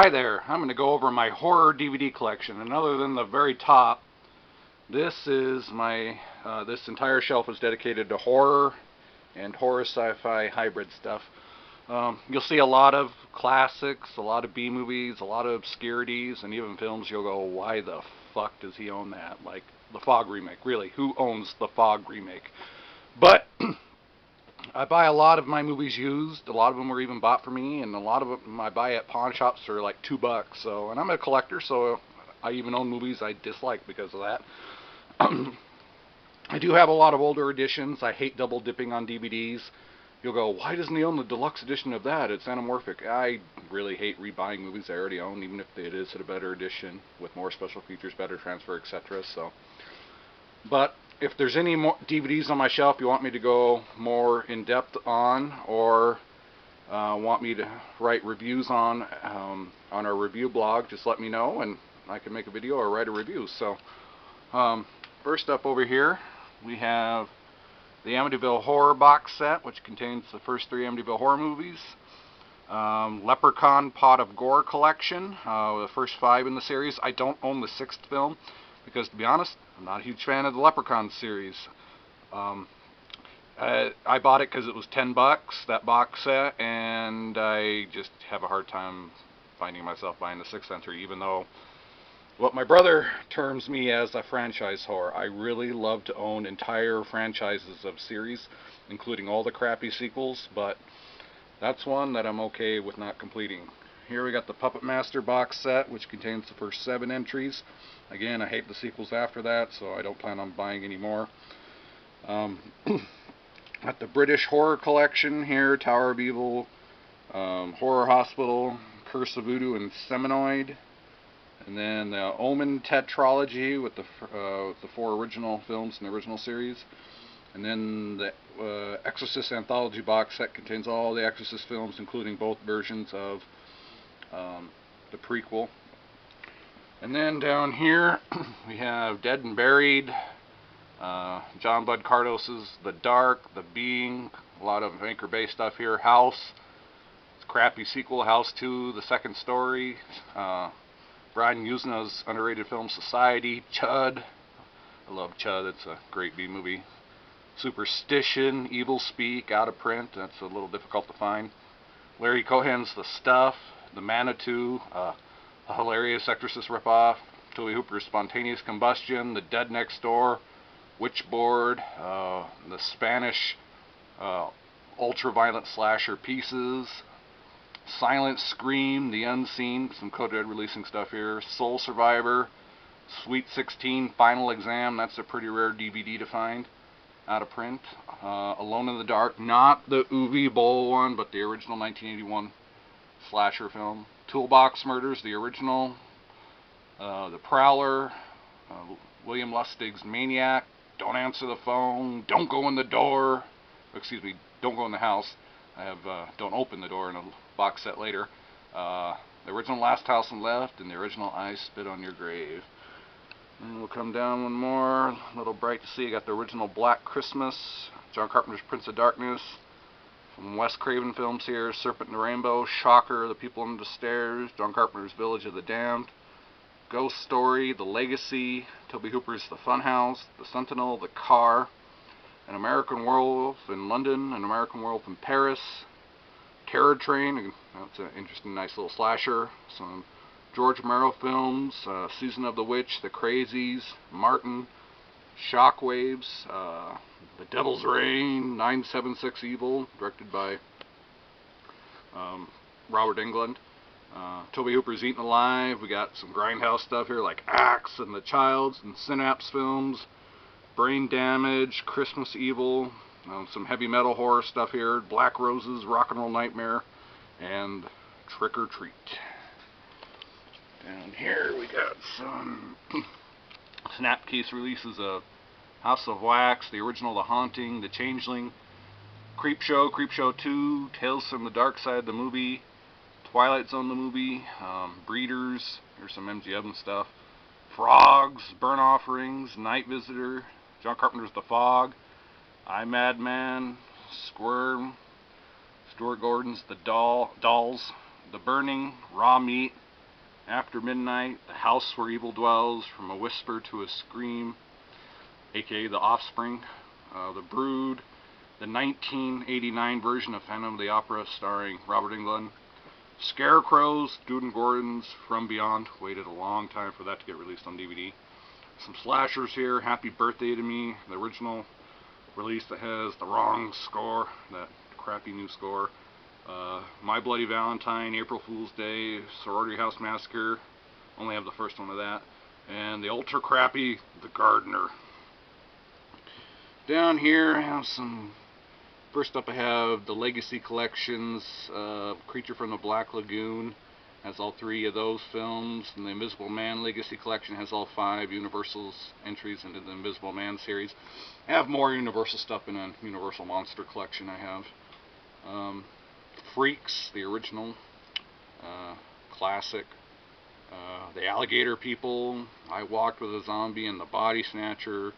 Hi there, I'm going to go over my horror DVD collection, and other than the very top, this is this entire shelf is dedicated to horror and horror sci-fi hybrid stuff. You'll see a lot of classics, a lot of B-movies, a lot of obscurities, and even films you'll go, why the fuck does he own that? Like the Fog remake. Really, who owns the Fog remake? But I buy a lot of my movies used. A lot of them were even bought for me, and a lot of them I buy at pawn shops for like $2. So, and I'm a collector, so I even own movies I dislike because of that. I do have a lot of older editions. I hate double dipping on DVDs. You'll go, why doesn't he own the deluxe edition of that? It's anamorphic. I really hate rebuying movies I already own, even if it is a better edition with more special features, better transfer, etc. So, but if there's any more DVDs on my shelf you want me to go more in depth on, or want me to write reviews on our review blog, just let me know and I can make a video or write a review. So first up over here we have the Amityville Horror box set, which contains the first 3 Amityville Horror movies. Leprechaun Pot of Gore collection, the first 5 in the series. I don't own the 6th film because, to be honest, I'm not a huge fan of the Leprechaun series. I bought it because it was $10, that box set, and I just have a hard time finding myself buying the 6th entry, even though what my brother terms me as a franchise whore. I really love to own entire franchises of series, including all the crappy sequels, but that's one that I'm okay with not completing. Here we got the Puppet Master box set, which contains the first 7 entries. Again, I hate the sequels after that, so I don't plan on buying any more. Got the British Horror collection here, Tower of Evil, Horror Hospital, Curse of Voodoo, and Seminoid. And then the Omen tetralogy with the 4 original films in the original series. And then the Exorcist Anthology box set contains all the Exorcist films, including both versions of the prequel. And then down here we have Dead and Buried, John Bud Cardos's The Dark, The Being, a lot of Anchor Bay stuff here. House, it's a crappy sequel, House 2, The Second Story, Brian Yuzna's underrated film Society, Chud, I love Chud, it's a great B movie. Superstition, Evil Speak, out of print, that's a little difficult to find. Larry Cohen's The Stuff, The Manitou, a hilarious Exorcist ripoff. Tobe Hooper's Spontaneous Combustion, The Dead Next Door, Witchboard, the Spanish ultra-violent slasher Pieces, Silent Scream, The Unseen, some Code Red releasing stuff here, Soul Survivor, Sweet 16, Final Exam, that's a pretty rare DVD to find, out of print. Alone in the Dark, not the Uwe Boll one, but the original 1981 slasher film. Toolbox Murders, the original. The Prowler, William Lustig's Maniac, Don't Answer the Phone, Don't Go in the Door, excuse me, Don't Go in the House. I have Don't Open the Door in a box set later. The original Last House on the Left, and the original I Spit on Your Grave. And we'll come down one more, a little bright to see. I got the original Black Christmas, John Carpenter's Prince of Darkness, from Wes Craven films here, Serpent and the Rainbow, Shocker, The People Under the Stairs, John Carpenter's Village of the Damned, Ghost Story, The Legacy, Tobe Hooper's The Funhouse, The Sentinel, The Car, An American Werewolf in London, An American Werewolf in Paris, Terror Train, that's an interesting, nice little slasher, some George Romero films, Season of the Witch, The Crazies, Martin, Shockwaves, The Devil's Reign, 976 Evil, directed by Robert Englund. Tobe Hooper's Eaten Alive. We got some Grindhouse stuff here like Axe and The Childs and Synapse films, Brain Damage, Christmas Evil, some heavy metal horror stuff here, Black Roses, Rock and Roll Nightmare, and Trick or Treat. Down here we got some Snapcase releases of House of Wax, the original The Haunting, The Changeling, Creepshow, Creepshow 2, Tales from the Dark Side, the movie, Twilight Zone, the movie, Breeders, here's some MG Evans stuff, Frogs, Burn Offerings, Night Visitor, John Carpenter's The Fog, I Madman, Squirm, Stuart Gordon's The Dolls, The Burning, Raw Meat, After Midnight, The House Where Evil Dwells, From a Whisper to a Scream, aka The Offspring, The Brood, the 1989 version of Phantom of the Opera starring Robert Englund, Scarecrows, Dude and Gordon's From Beyond, waited a long time for that to get released on DVD. Some slashers here, Happy Birthday to Me, the original release that has the wrong score, that crappy new score. My Bloody Valentine, April Fool's Day, Sorority House Massacre, only have the first one of that, and the ultra crappy The Gardener. Down here I have some, first up I have the Legacy Collections, Creature from the Black Lagoon, has all 3 of those films, and the Invisible Man Legacy Collection has all 5 Universal's entries into the Invisible Man series. I have more Universal stuff in a Universal Monster Collection I have. Freaks, the original, classic. The Alligator People, I Walked with a Zombie, and The Body Snatcher.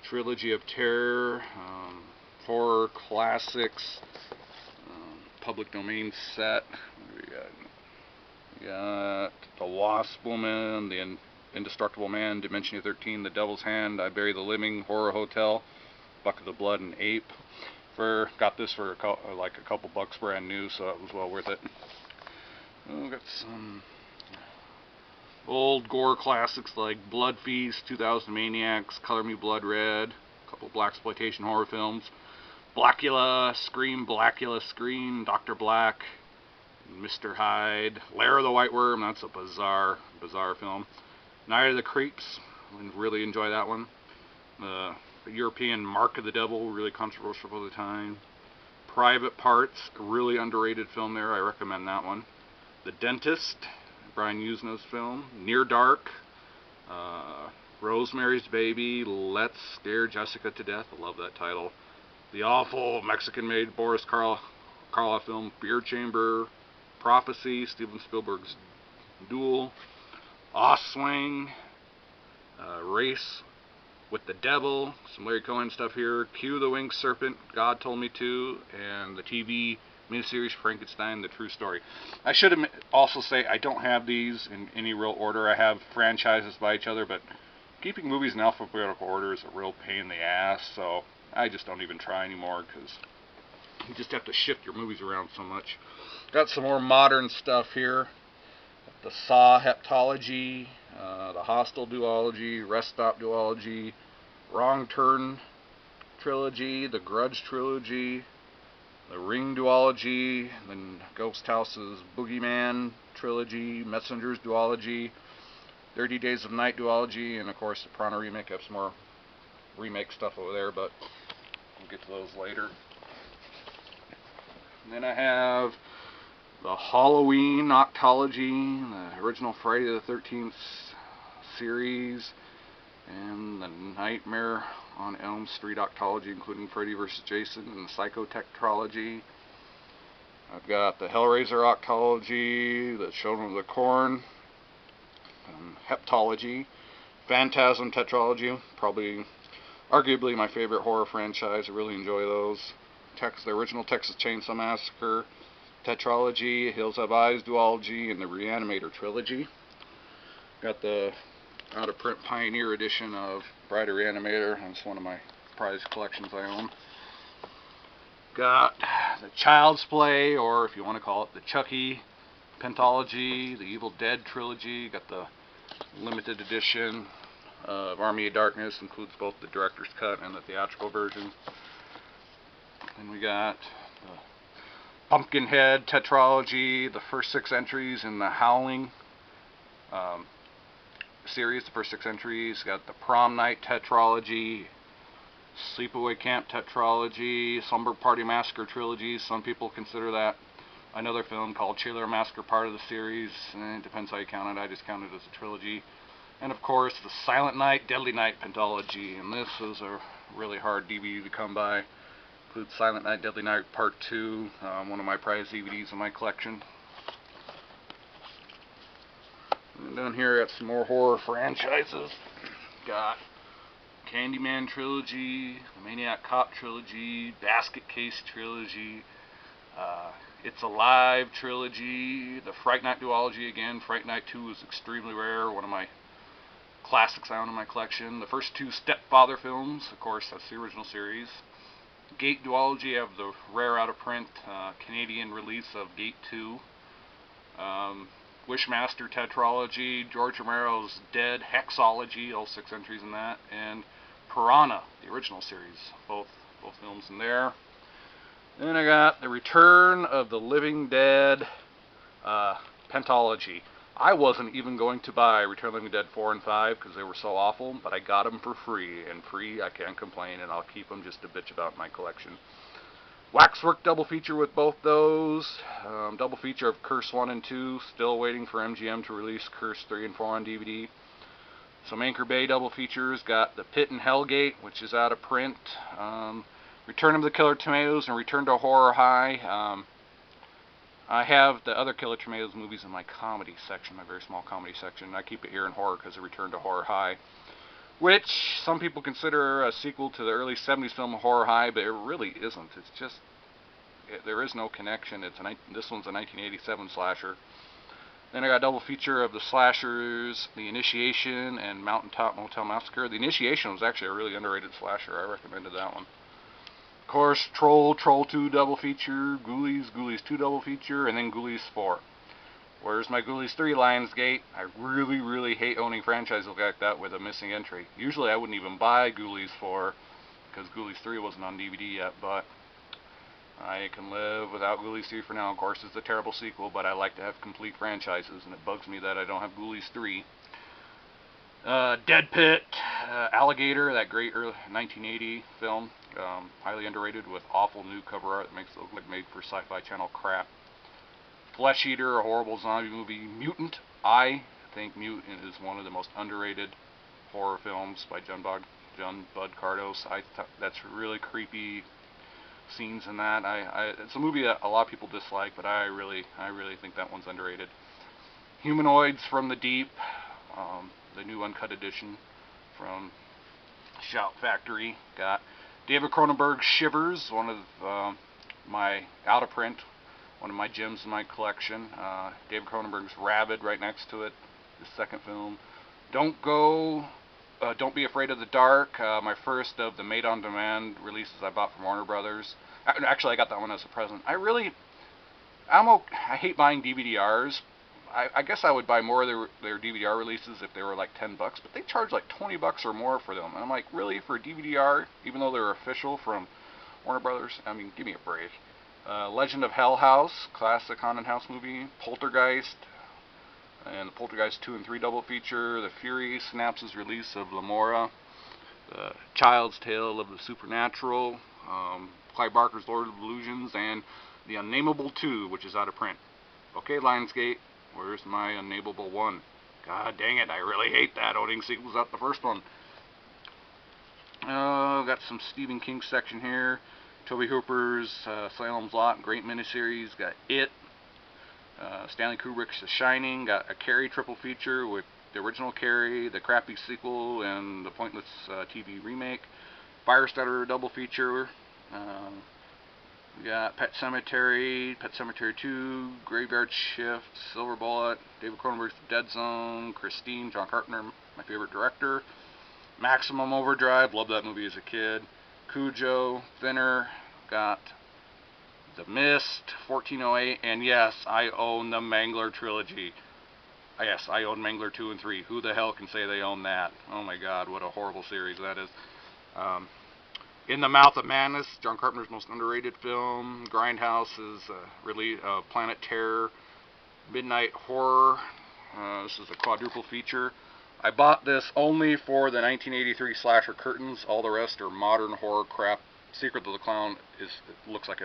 Trilogy of Terror, horror classics, public domain set. What do we got? We got The Wasp Woman, The Indestructible Man, Dimension 13, The Devil's Hand, I Bury the Living, Horror Hotel, Bucket of Blood, and Ape. Got this for like a couple bucks brand new, so it was well worth it. We got some old gore classics like Blood Feast, 2000 Maniacs, Color Me Blood Red, a couple blaxploitation horror films, Blackula, Scream, Dr. Black, Mr. Hyde, Lair of the White Worm, that's a bizarre film. Night of the Creeps, I really enjoy that one. The European Mark of the Devil, really controversial for the time. Private Parts, a really underrated film there, I recommend that one. The Dentist, Brian Usna's film. Near Dark, Rosemary's Baby, Let's Scare Jessica to Death, I love that title. The awful Mexican-made Boris Karloff film, Beer Chamber, Prophecy, Steven Spielberg's Duel, Offspring, Race with the Devil, some Larry Cohen stuff here, Q the Winged Serpent, God Told Me To, and the TV miniseries Frankenstein, The True Story. I should also say I don't have these in any real order. I have franchises by each other, but keeping movies in alphabetical order is a real pain in the ass, so I just don't even try anymore because you just have to shift your movies around so much. Got some more modern stuff here. The Saw Heptology, the Hostel Duology, Rest Stop Duology, Wrong Turn Trilogy, the Grudge Trilogy, the Ring Duology, then Ghost House's Boogeyman Trilogy, Messengers Duology, 30 Days of Night Duology, and of course the Piranha Remake. I have some more remake stuff over there, but we'll get to those later. And then I have the Halloween Octology, the original Friday the 13th series, and the Nightmare on Elm Street Octology, including Freddy vs. Jason, and the Psychotectrology. I've got the Hellraiser Octology, the Children of the Corn, Heptology, Phantasm Tetralogy, probably arguably my favorite horror franchise. I really enjoy those. The original Texas Chainsaw Massacre Tetralogy, Hills Have Eyes Duology, and the Reanimator Trilogy. Got the out-of-print Pioneer edition of Bride of Reanimator. That's one of my prized collections I own. Got the Child's Play, or if you want to call it the Chucky Pentology, the Evil Dead Trilogy. Got the limited edition of Army of Darkness, includes both the director's cut and the theatrical version. Then we got the Pumpkinhead Tetralogy, the first 6 entries in the Howling series, the first 6 entries. Got the Prom Night Tetralogy, Sleepaway Camp Tetralogy, Slumber Party Massacre Trilogy. Some people consider that another film called Chiller Massacre part of the series. It depends how you count it. I just count it as a trilogy. And of course the Silent Night, Deadly Night Pentology, and this is a really hard DVD to come by. Includes Silent Night, Deadly Night Part 2, one of my prized DVDs in my collection. And down here I got some more horror franchises. Got Candyman Trilogy, the Maniac Cop Trilogy, Basket Case Trilogy, It's Alive trilogy, the Fright Night duology again. Fright Night 2 is extremely rare, one of my classics I own in my collection. The first two Stepfather films, of course, that's the original series. Gate duology, I have the rare out-of-print Canadian release of Gate 2. Wishmaster tetralogy, George Romero's Dead Hexology, all 6 entries in that, and Piranha, the original series, both films in there. Then I got the Return of the Living Dead pentology. I wasn't even going to buy Return of the Living Dead 4 and 5 because they were so awful, but I got them for free, and free I can't complain, and I'll keep them just to bitch about my collection. Waxwork double feature with both those. Double feature of Curse 1 and 2. Still waiting for MGM to release Curse 3 and 4 on DVD. Some Anchor Bay double features. Got The Pit and Hellgate, which is out of print. Return of the Killer Tomatoes and Return to Horror High. I have the other Killer Tomatoes movies in my comedy section, my very small comedy section. I keep it here in horror because of Return to Horror High, which some people consider a sequel to the early 70s film Horror High, but it really isn't. It's just, there is no connection. This one's a 1987 slasher. Then I got a double feature of the slashers, The Initiation and Mountaintop Motel Massacre. The Initiation was actually a really underrated slasher. I recommended that one. Of course, Troll 2 double feature, Ghoulies 2 double feature, and then Ghoulies 4. Where's my Ghoulies 3 Lionsgate? I really hate owning franchises like that with a missing entry. Usually I wouldn't even buy Ghoulies 4 because Ghoulies 3 wasn't on DVD yet, but I can live without Ghoulies 3 for now. Of course, it's a terrible sequel, but I like to have complete franchises, and it bugs me that I don't have Ghoulies 3. Dead Pit, Alligator, that great early 1980 film, highly underrated with awful new cover art that makes it look like made for Sci-Fi Channel crap. Flesh Eater, a horrible zombie movie. Mutant, I think Mutant is one of the most underrated horror films by John Bud Cardos. That's really creepy scenes in that. It's a movie that a lot of people dislike, but I really think that one's underrated. Humanoids from the Deep, the new uncut edition from Shout Factory. Got David Cronenberg's Shivers, one of my out of print, one of my gems in my collection. David Cronenberg's Rabid right next to it, the second film. Don't Be Afraid of the Dark, my first of the made on demand releases I bought from Warner Brothers. Actually, I got that one as a present. I hate buying DVD-Rs. I guess I would buy more of their DVD-R releases if they were like $10, but they charge like $20 or more for them. And I'm like, really, for a DVD-R, even though they're official from Warner Brothers? I mean, give me a break. Legend of Hell House, classic haunted house movie. Poltergeist, and the Poltergeist 2 and 3 double feature. The Fury, Synapse's release of Lamora. The Child's Tale of the Supernatural. Clive Barker's Lord of Illusions, and The Unnameable 2, which is out of print. Okay, Lionsgate, where's my Unnameable 1? God dang it, I really hate that, owning sequels out the first one. Got some Stephen King section here. Tobe Hooper's Salem's Lot, great miniseries. Got It. Stanley Kubrick's The Shining. Got a Carrie triple feature with the original Carrie, the crappy sequel, and the pointless TV remake. Firestarter double feature. We got Pet Sematary 2, Graveyard Shift, Silver Bullet, David Cronenberg's Dead Zone, Christine, John Carpenter, my favorite director. Maximum Overdrive, loved that movie as a kid. Cujo, Thinner, got The Mist, 1408, and yes, I own the Mangler trilogy. Yes, I own Mangler 2 and 3. Who the hell can say they own that? Oh my god, what a horrible series that is. In the Mouth of Madness, John Carpenter's most underrated film. Grindhouse's Planet Terror. Midnight Horror. This is a quadruple feature. I bought this only for the 1983 slasher curtains. All the rest are modern horror crap. Secret of the Clown looks like